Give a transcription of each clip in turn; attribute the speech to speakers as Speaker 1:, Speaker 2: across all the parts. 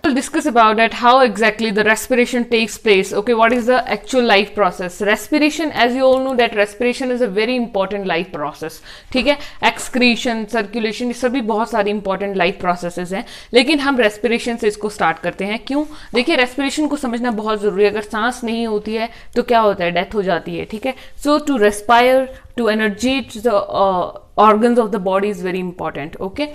Speaker 1: We'll discuss about that how exactly the respiration takes place. Okay, what is the actual life process? Respiration, as you all know that respiration is a very important life process. ठीक है, excretion, circulation, ये सभी बहुत सारी important life processes हैं, लेकिन हम respiration से इसको start करते हैं. क्यों? देखिए, respiration को समझना बहुत जरूरी है. अगर सांस नहीं होती है तो क्या होता है? डेथ हो जाती है. ठीक है, so to respire, to energize the organs of the body is very important. Okay,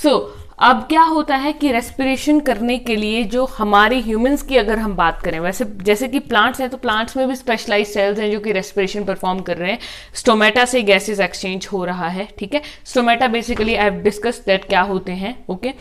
Speaker 1: so अब क्या होता है कि रेस्पिरेशन करने के लिए जो हमारे ह्यूमंस की अगर हम बात करें, वैसे जैसे कि प्लांट्स हैं तो प्लांट्स में भी स्पेशलाइज्ड सेल्स हैं जो कि रेस्पिरेशन परफॉर्म कर रहे हैं. स्टोमेटा से गैसेस एक्सचेंज हो रहा है. ठीक है, stomata basically I have discussed that क्या होते हैं. ओके,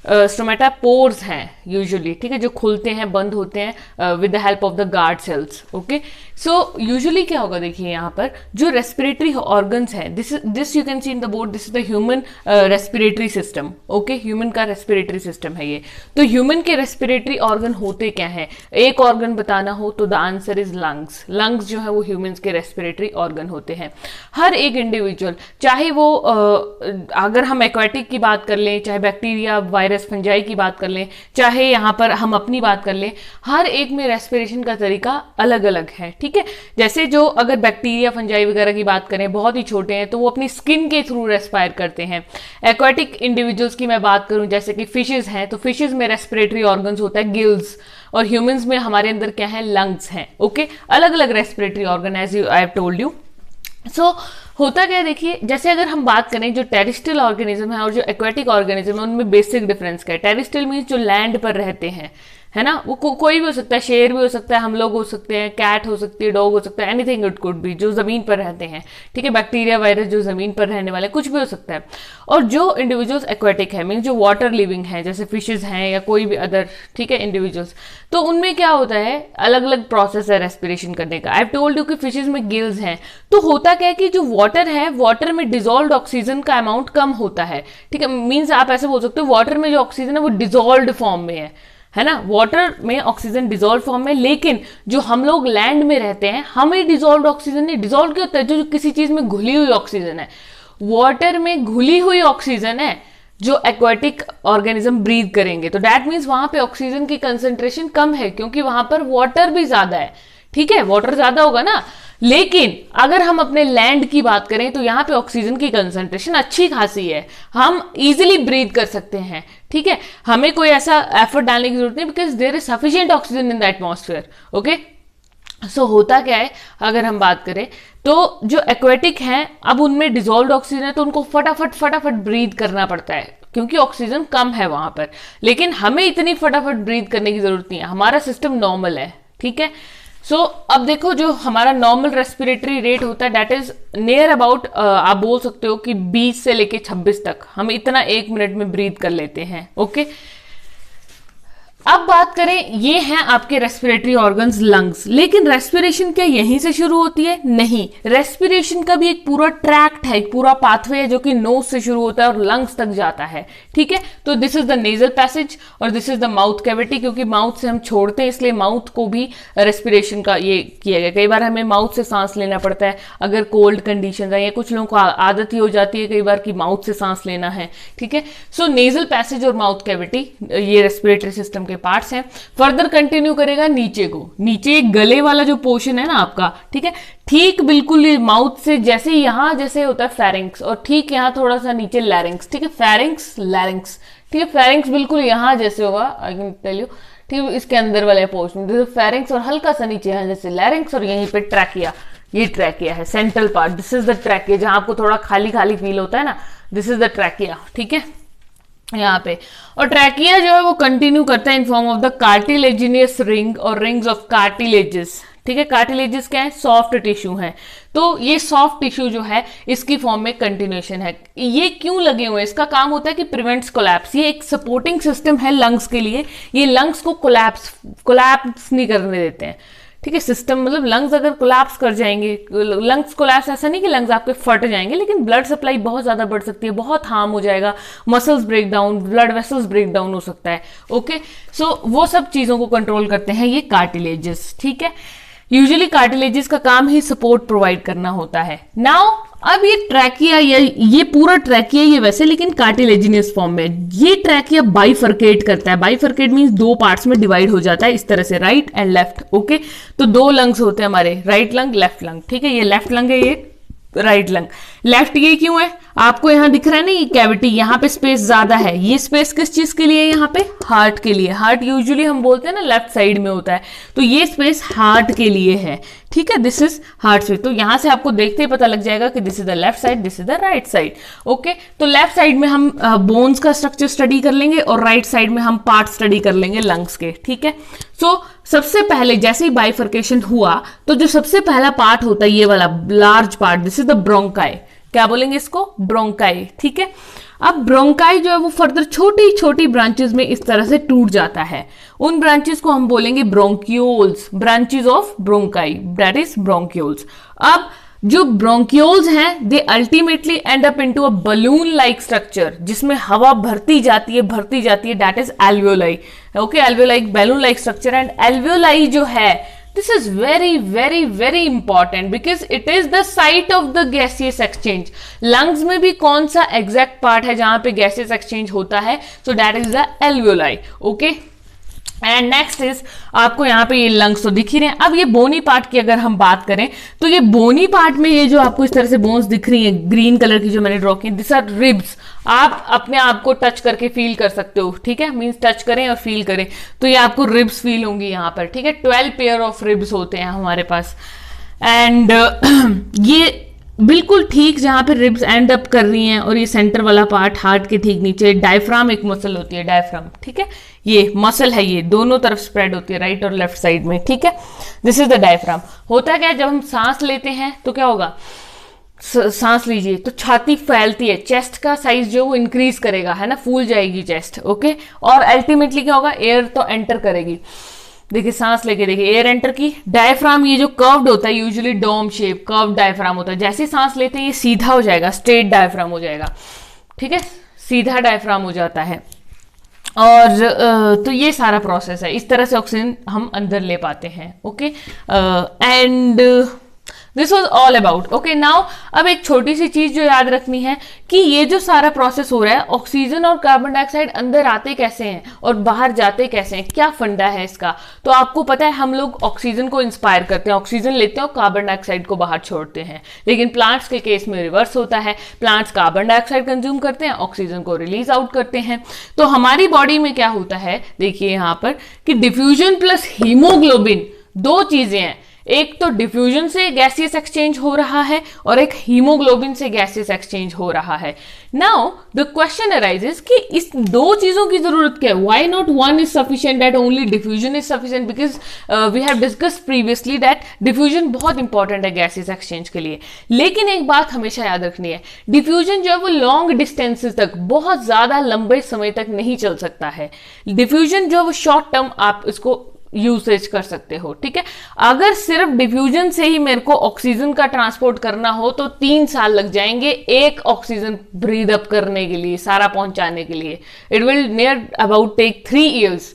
Speaker 1: स्टोमेटा पोर्स हैं यूजुअली. ठीक है, जो खुलते हैं, बंद होते हैं with the help of the guard cells. Okay, so usually क्या होगा, देखिए यहाँ पर जो रेस्पिरेटरी ऑर्गन्स हैं, this you can see in the board, this is the human respiratory system. Okay, human का रेस्पिरेटरी सिस्टम है ये. तो ह्यूमन के रेस्पिरेटरी ऑर्गन होते क्या हैं? एक ऑर्गन बताना हो तो the answer is lungs. Lungs जो है वो ह्यूमंस के रेस्पिरेटरी ऑर्गन होते हैं. हर एक इंडिविजुअल, चाहे वो अगर हम एक्वाटिक की बात कर लें, चाहे बैक्टीरिया, वायरस, फंजाई की बात कर लें, चाहे यहाँ पर हम अपनी बात कर लें, हर एक में रेस्पिरेशन का तरीका अलग अलग है. ठीक है, जैसे जो अगर बैक्टीरिया, फंजाई वगैरह की बात करें, बहुत ही छोटे हैं तो वो अपनी स्किन के थ्रू रेस्पायर करते हैं. एक्वाटिक इंडिविजुअल्स की मैं बात करूं, जैसे कि फिशेस हैं, तो फिशेस में रेस्पिरेटरी ऑर्गन्स होता है गिल्स, और ह्यूमंस में हमारे अंदर क्या है? लंग्स हैं. ओके, अलग अलग respiratory organ as I have told you. So होता क्या है, देखिए, जैसे अगर हम बात करें जो टेरेस्ट्रियल ऑर्गेनिज्म है और जो एक्वाटिक ऑर्गेनिज्म है, उनमें बेसिक डिफरेंस क्या है? टेरेस्ट्रियल मीन्स जो लैंड पर रहते हैं, है ना, वो कोई भी हो सकता है, शेर भी हो सकता है, हम लोग हो सकते हैं, कैट हो सकती है, डॉग हो सकता है, एनीथिंग इट कुड बी, जो जमीन पर रहते हैं. ठीक है, बैक्टीरिया, वायरस जो जमीन पर रहने वाले, कुछ भी हो सकता है. और जो इंडिविजुअल्स एक्वाटिक है, मीन्स जो वाटर लिविंग है, जैसे फिशेज हैं या कोई भी अदर, ठीक है, इंडिविजुअल्स, तो उनमें क्या होता है? अलग अलग प्रोसेस है रेस्पिरेशन करने का. आई हैव टोल्ड यू कि फिशेज में गिल्स हैं. तो होता क्या है कि जो वाटर है, वाटर में डिजोल्व ऑक्सीजन का अमाउंट कम होता है. ठीक है, मीन्स आप ऐसे बोल सकते हो वाटर में जो ऑक्सीजन है वो डिजोल्व फॉर्म में है ना, वाटर में ऑक्सीजन डिजोल्व फॉर्म में. लेकिन जो हम लोग लैंड में रहते हैं, हमें डिजोल्व ऑक्सीजन नहीं, डिजोल्व क्या होता है? जो किसी चीज में घुली हुई ऑक्सीजन है, वाटर में घुली हुई ऑक्सीजन है जो एक्वाटिक ऑर्गेनिज्म ब्रीथ करेंगे. तो दैट मीन्स वहां पे ऑक्सीजन की कंसेंट्रेशन कम है, क्योंकि वहां पर वाटर भी ज्यादा है. ठीक है, वाटर ज्यादा होगा ना. लेकिन अगर हम अपने लैंड की बात करें तो यहाँ पे ऑक्सीजन की कंसंट्रेशन अच्छी खासी है, हम इजीली ब्रीथ कर सकते हैं. ठीक है, हमें कोई ऐसा एफर्ट डालने की जरूरत नहीं, because there is sufficient oxygen in the atmosphere. Okay, so होता क्या है, अगर हम बात करें तो जो एक्वेटिक हैं, अब उनमें डिजोल्व ऑक्सीजन है तो उनको फटाफट ब्रीथ करना पड़ता है, क्योंकि ऑक्सीजन कम है वहां पर. लेकिन हमें इतनी फटाफट ब्रीथ करने की जरूरत नहीं है, हमारा सिस्टम नॉर्मल है. ठीक है, सो अब देखो, जो हमारा नॉर्मल रेस्पिरेटरी रेट होता है दैट इज नियर अबाउट, आप बोल सकते हो कि 20 से लेके 26 तक हम इतना 1 मिनट में ब्रीथ कर लेते हैं. ओके, अब बात करें, ये हैं आपके रेस्पिरेटरी ऑर्गन्स, लंग्स. लेकिन रेस्पिरेशन क्या यहीं से शुरू होती है? नहीं, रेस्पिरेशन का भी एक पूरा ट्रैक्ट है, एक पूरा पाथवे है जो कि नोज से शुरू होता है और लंग्स तक जाता है. ठीक है, तो this is the nasal passage और this is the mouth cavity. क्योंकि माउथ से हम छोड़ते हैं, इसलिए माउथ को भी रेस्पिरेशन का ये किया गया. कई बार हमें माउथ से सांस लेना पड़ता है अगर कोल्ड कंडीशन है, या कुछ लोगों को आदत ही हो जाती है कई बार कि माउथ से सांस लेना है. ठीक है, सो नेजल पैसेज और माउथ कैविटी ये रेस्पिरेटरी सिस्टम पार्ट्स हैं. फर्दर कंटिन्यू करेगा नीचे को, नीचे गले वाला जो पोर्शन है ना आपका, ठीक है, ठीक बिल्कुल माउथ से जैसे यहां जैसे होता है फेरिंक्स, और ठीक यहां थोड़ा सा नीचे लैरिंक्स. ठीक है, फेरिंक्स, लैरिंक्स. ठीक है, फेरिंक्स बिल्कुल यहां जैसे होगा, आई कैन टेल यू. ठीक है, इसके अंदर वाले पोर्शन फेरिंक्स, और हल्का सा नीचे यहां जैसे लैरिंक्स, और यहीं पे ट्रैकिया. ये ट्रैकिया है, central part. This is the trachea, जहां आपको थोड़ा खाली खाली फील होता है ना, दिस इज द ट्रैकिया. ठीक है, यहाँ पे. और ट्रैकिया जो है वो कंटिन्यू करता है in form of the cartilaginous ring और रिंग्स ऑफ कार्टिलेजेस. ठीक है, कार्टिलेजेस क्या है? सॉफ्ट टिश्यू है. तो ये सॉफ्ट टिश्यू जो है इसकी फॉर्म में कंटिन्यूएशन है. ये क्यों लगे हुए हैं? इसका काम होता है कि प्रिवेंट्स कोलैप्स. ये एक सपोर्टिंग सिस्टम है लंग्स के लिए, ये लंग्स को कोलैप्स नहीं करने देते हैं. ठीक है, सिस्टम मतलब लंग्स अगर कोलैप्स कर जाएंगे, लंग्स कोलैप्स ऐसा नहीं कि लंग्स आपके फट जाएंगे, लेकिन ब्लड सप्लाई बहुत ज्यादा बढ़ सकती है, बहुत हार्म हो जाएगा, muscles break down, blood vessels break down हो सकता है. ओके, सो वो सब चीजों को कंट्रोल करते हैं ये कार्टिलेजेस. ठीक है, यूजुअली कार्टिलेजेस का काम ही सपोर्ट प्रोवाइड करना होता है. नाउ अब ये ट्रैकिया, ये पूरा ट्रैकिया ये वैसे लेकिन कार्टिलेजिनियस फॉर्म में, ये ट्रैकिया बाइफर्केट करता है। बाइफर्केट मींस दो पार्ट्स में डिवाइड हो जाता है इस तरह से, राइट एंड लेफ्ट। ओके, तो दो लंग्स होते हैं हमारे, राइट लंग लेफ्ट लंग, ठीक है। ये लेफ्ट लंग है, ये राइट लंग। लेफ्ट ये क्यों है, आपको यहां दिख रहा है ना ये कैविटी, यहां पे स्पेस ज्यादा है। ये स्पेस किस चीज के लिए है, यहाँ पे हार्ट के लिए। हार्ट यूजुअली हम बोलते हैं ना लेफ्ट साइड में होता है, तो ये स्पेस हार्ट के लिए है, ठीक है। This is heart space. तो यहां से आपको देखते ही पता लग जाएगा कि this is the left side, this is the right side. Okay, तो लेफ्ट साइड में हम बोन्स का स्ट्रक्चर स्टडी कर लेंगे और राइट साइड में हम पार्ट स्टडी कर लेंगे लंग्स के, ठीक है। सो सबसे पहले जैसे ही बाइफर्केशन हुआ तो जो सबसे पहला पार्ट होता है ये वाला large part, this is the bronchi. क्या बोलेंगे इसको, ब्रोंकाई, ठीक है। अब ब्रोंकाई जो है वो फर्दर छोटी छोटी ब्रांचेस में इस तरह से टूट जाता है। उन ब्रांचेस को हम बोलेंगे bronchioles, branches of bronchi, that is bronchioles. अब जो ब्रोंक्यूल्स हैं they ultimately and up into a balloon like structure, जिसमें हवा भरती जाती है, that is alveoli. Okay, alveoli balloon like structure. And alveoli जो है this is very very very important because it is the site of the gaseous exchange. lungs में भी कौन सा exact part है जहां पे gaseous exchange होता है, so that is the alveoli. okay, and next is आपको यहाँ पे ये लंग्स तो दिख ही रहे हैं। अब ये बोनी पार्ट की अगर हम बात करें तो ये बोनी पार्ट में ये जो आपको इस तरह से बोन्स दिख रही हैं ग्रीन कलर की जो मैंने ड्रॉ की, दिस आर रिब्स। आप अपने आप को टच करके फील कर सकते हो, ठीक है, मींस टच करें और फील करें तो ये आपको रिब्स फील होंगी यहाँ पर, ठीक है। 12 पेयर ऑफ रिब्स होते हैं हमारे पास। एंड ये बिल्कुल ठीक जहां पे रिब्स एंड अप कर रही हैं और ये सेंटर वाला पार्ट हार्ट के ठीक नीचे डायफ्राम एक मसल होती है, डायफ्राम, ठीक है। ये मसल है, ये दोनों तरफ स्प्रेड होती है राइट और लेफ्ट साइड में, ठीक है। This is the diaphragm. होता क्या है जब हम सांस लेते हैं तो क्या होगा, सांस लीजिए तो छाती फैलती है, चेस्ट का साइज जो वो इंक्रीज करेगा, है ना, फूल जाएगी चेस्ट। ओके, और अल्टीमेटली क्या होगा, एयर तो एंटर करेगी। देखिए सांस लेके देखिए एयर एंटर की, डायफ्राम ये जो कर्व्ड होता है usually dome shape curved diaphragm होता है, जैसे सांस लेते हैं ये सीधा हो जाएगा, स्ट्रेट डायफ्राम हो जाएगा, ठीक है, सीधा डायफ्राम हो जाता है। और तो ये सारा प्रोसेस है, इस तरह से ऑक्सीजन हम अंदर ले पाते हैं। Okay, and this was all about. Okay, now अब एक छोटी सी चीज जो याद रखनी है कि ये जो सारा प्रोसेस हो रहा है, ऑक्सीजन और कार्बन डाइऑक्साइड अंदर आते कैसे हैं और बाहर जाते कैसे हैं, क्या फंडा है इसका। तो आपको पता है हम लोग ऑक्सीजन को इंस्पायर करते हैं, ऑक्सीजन लेते हैं और कार्बन डाइऑक्साइड को बाहर छोड़ते हैं, लेकिन प्लांट्स के केस में रिवर्स होता है, प्लांट्स कार्बन डाइऑक्साइड कंज्यूम करते हैं, ऑक्सीजन को रिलीज आउट करते हैं। तो हमारी बॉडी में क्या होता है, देखिए यहाँ पर कि डिफ्यूजन प्लस हीमोग्लोबिन दो चीजें हैं, एक तो डिफ्यूजन से गैसियस एक्सचेंज हो रहा है और एक हीमोग्लोबिन से गैसियस एक्सचेंज हो रहा है। नाउ द क्वेश्चन अराइजेस कि इस दो चीजों की जरूरत क्या है, why not one is sufficient that only diffusion is sufficient, because we have discussed previously that diffusion बहुत इंपॉर्टेंट है गैसियस एक्सचेंज के लिए। लेकिन एक बात हमेशा याद रखनी है, डिफ्यूजन जो है वो लॉन्ग डिस्टेंसेस तक, बहुत ज्यादा लंबे समय तक नहीं चल सकता है। डिफ्यूजन जो है वो शॉर्ट टर्म आप इसको यूसेज कर सकते हो, ठीक है। अगर सिर्फ डिफ्यूजन से ही मेरे को ऑक्सीजन का ट्रांसपोर्ट करना हो तो 3 साल लग जाएंगे एक ऑक्सीजन ब्रीद अप करने के लिए, सारा पहुंचाने के लिए। It will near about tech 3 years,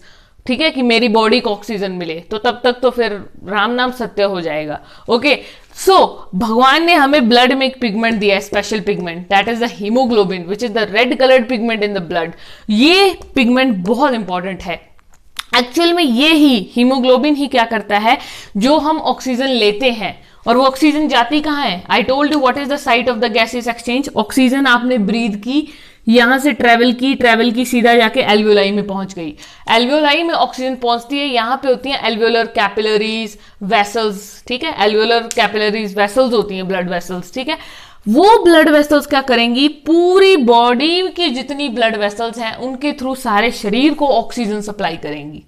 Speaker 1: ठीक है, कि मेरी बॉडी को ऑक्सीजन मिले, तो तब तक तो फिर राम नाम सत्य हो जाएगा। ओके, सो भगवान ने हमें ब्लड में एक पिगमेंट दिया है, special pigment, that is the haemoglobin which is the red coloured pigment in the blood. ये पिगमेंट बहुत इंपॉर्टेंट है। एक्चुअल में ये ही हीमोग्लोबिन ही क्या करता है, जो हम ऑक्सीजन लेते हैं और वो ऑक्सीजन जाती कहाँ है, I told you what is the site of the gaseous exchange. Oxygen आपने ब्रीथ की, यहां से ट्रेवल की सीधा जाके एल्वियोलाई में पहुंच गई। एल्वियोलाई में ऑक्सीजन पहुंचती है, यहां पे होती है एल्वियोलर कैपिलरीज वेसल्स, ठीक है, एल्वियोलर कैपिलरीज वेसल्स होती हैं, ब्लड वेसल्स, ठीक है। वो ब्लड वेसल्स क्या करेंगी, पूरी बॉडी की जितनी ब्लड वेसल्स हैं उनके थ्रू सारे शरीर को ऑक्सीजन सप्लाई करेंगी,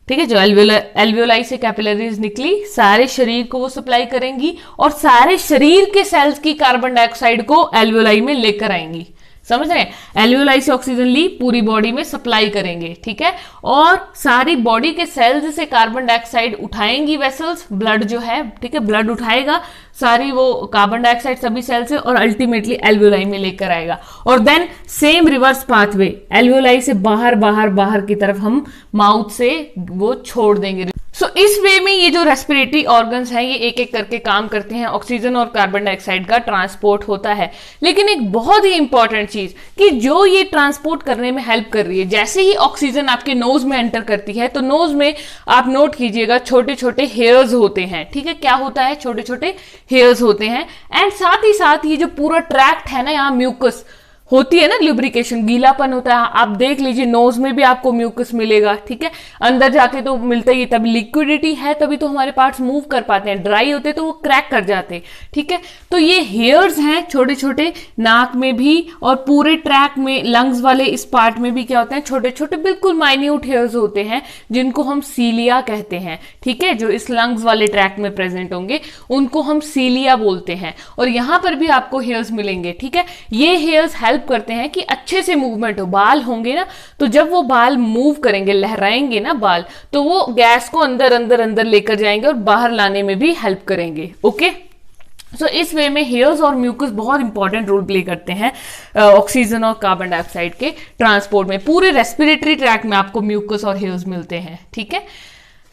Speaker 1: ठीक है। जो एल्वियोलाई से कैपिलरीज निकली सारे शरीर को वो सप्लाई करेंगी और सारे शरीर के सेल्स की कार्बन डाइऑक्साइड को एल्वियोलाई में लेकर आएंगी, समझ रहे हैं। एल्वियोलाई से ऑक्सीजन ली पूरी बॉडी में सप्लाई करेंगे, ठीक है, और सारी बॉडी के सेल्स से कार्बन डाइऑक्साइड उठाएंगी वेसल्स, ब्लड जो है, ठीक है, ब्लड उठाएगा सारी वो कार्बन डाइऑक्साइड सभी सेल से और अल्टीमेटली एल्वियोलाई में लेकर आएगा। और then same reverse pathway, alveoli से बाहर बाहर बाहर की तरफ हम माउथ से वो छोड़ देंगे। सो इस वे में ये जो रेस्पिरेटरी ऑर्गन्स हैं ये एक एक करके काम करते हैं, ऑक्सीजन और कार्बन डाइऑक्साइड का ट्रांसपोर्ट होता है। लेकिन एक बहुत ही इंपॉर्टेंट चीज कि जो ये ट्रांसपोर्ट करने में हेल्प कर रही है, जैसे ही ऑक्सीजन आपके नोज में एंटर करती है तो नोज में आप नोट कीजिएगा छोटे छोटे हेयर्स होते हैं, ठीक है, क्या होता है, छोटे छोटे हेयर्स होते हैं। एंड साथ ही साथ ये जो पूरा ट्रैक्ट है ना, यहाँ म्यूकस होती है ना, ल्यूब्रिकेशन, गीलापन होता है, आप देख लीजिए नोज में भी आपको म्यूकस मिलेगा, ठीक है, अंदर जाके तो मिलता ही, तब लिक्विडिटी है तभी तो हमारे पार्ट्स मूव कर पाते हैं, ड्राई होते तो वो क्रैक कर जाते, ठीक है। तो ये हेयर्स हैं छोटे छोटे, नाक में भी और पूरे ट्रैक में, लंग्स वाले इस पार्ट में भी क्या होते हैं, छोटे छोटे बिल्कुल माइन्यूट हेयर्स होते हैं जिनको हम सीलिया कहते हैं, ठीक है, जो इस लंग्स वाले ट्रैक में प्रेजेंट होंगे उनको हम सीलिया बोलते हैं। और यहां पर भी आपको हेयर्स मिलेंगे, ठीक है। ये हेयर्स हेल्प करते हैं कि अच्छे से मूवमेंट हो, बाल होंगे ना तो जब वो बाल मूव करेंगे, लहराएंगे ना बाल, तो वो गैस को अंदर अंदर अंदर लेकर जाएंगे और बाहर लाने में भी हेल्प करेंगे। ओके, सो इस वे में हेयर्स और म्यूकस बहुत इंपॉर्टेंट रोल प्ले करते हैं ऑक्सीजन और कार्बन डाइऑक्साइड के ट्रांसपोर्ट में। पूरे रेस्पिरेटरी ट्रैक में आपको म्यूकस और हेयर्स मिलते हैं, ठीक है।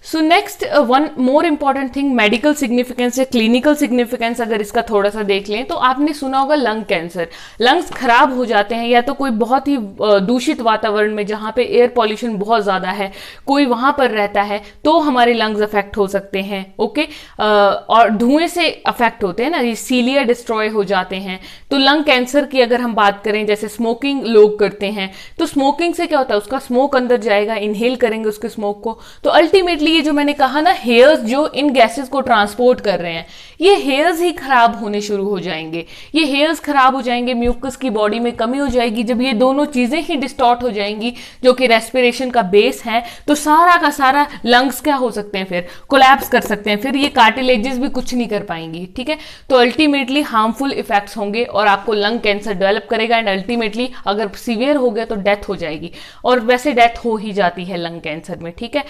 Speaker 1: So next one more important thing, medical significance या क्लिनिकल सिग्निफिकेंस अगर इसका थोड़ा सा देख लें तो आपने सुना होगा लंग कैंसर। लंग्स खराब हो जाते हैं या तो कोई बहुत ही दूषित वातावरण में जहाँ पे एयर पॉल्यूशन बहुत ज़्यादा है, कोई वहाँ पर रहता है तो हमारे लंग्स अफेक्ट हो सकते हैं, ओके। और धुएं से अफेक्ट होते हैं ना, ये सीलिया डिस्ट्रॉय हो जाते हैं। तो लंग कैंसर की अगर हम बात करें, जैसे स्मोकिंग लोग करते हैं तो स्मोकिंग से क्या होता है, उसका स्मोक अंदर जाएगा, इनहेल करेंगे उसके स्मोक को, तो अल्टीमेटली ये जो मैंने कहा ना, हेयर्स जो इन गैसेस को ट्रांसपोर्ट कर रहे हैं, ये हेयर्स ही खराब होने शुरू हो जाएंगे। ये हेयर्स खराब हो जाएंगे, म्यूकस की बॉडी में कमी हो जाएगी। जब ये दोनों चीजें ही डिस्टॉर्ट हो जाएंगी जो कि रेस्पिरेशन का बेस है, तो सारा का सारा लंग्स क्या हो सकते हैं, फिर कोलैप्स कर सकते हैं, फिर ये कार्टिलेजेस भी कुछ नहीं कर पाएंगी, ठीक है। तो अल्टीमेटली हार्मफुल इफेक्ट्स होंगे और आपको लंग कैंसर डेवलप करेगा एंड अल्टीमेटली अगर सीवियर हो गया तो डेथ हो जाएगी। और वैसे डेथ हो ही जाती है लंग कैंसर में, ठीक है।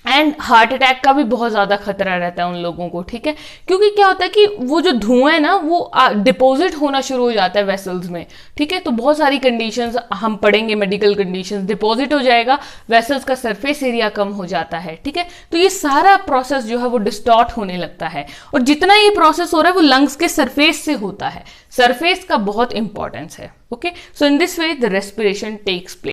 Speaker 1: एंड हार्ट अटैक का भी बहुत ज़्यादा खतरा रहता है उन लोगों को, ठीक है, क्योंकि क्या होता है कि वो जो धुआं है ना वो डिपॉजिट होना शुरू हो जाता है वेसल्स में, ठीक है। तो बहुत सारी कंडीशंस हम पढ़ेंगे, मेडिकल कंडीशंस, डिपॉजिट हो जाएगा, वेसल्स का सरफेस एरिया कम हो जाता है, ठीक है। तो ये सारा प्रोसेस जो है वो डिस्टॉर्ट होने लगता है और जितना ये प्रोसेस हो रहा है वो लंग्स के सरफेस से होता है। सरफेस का बहुत इंपॉर्टेंस है, okay. So in this way the respiration takes place.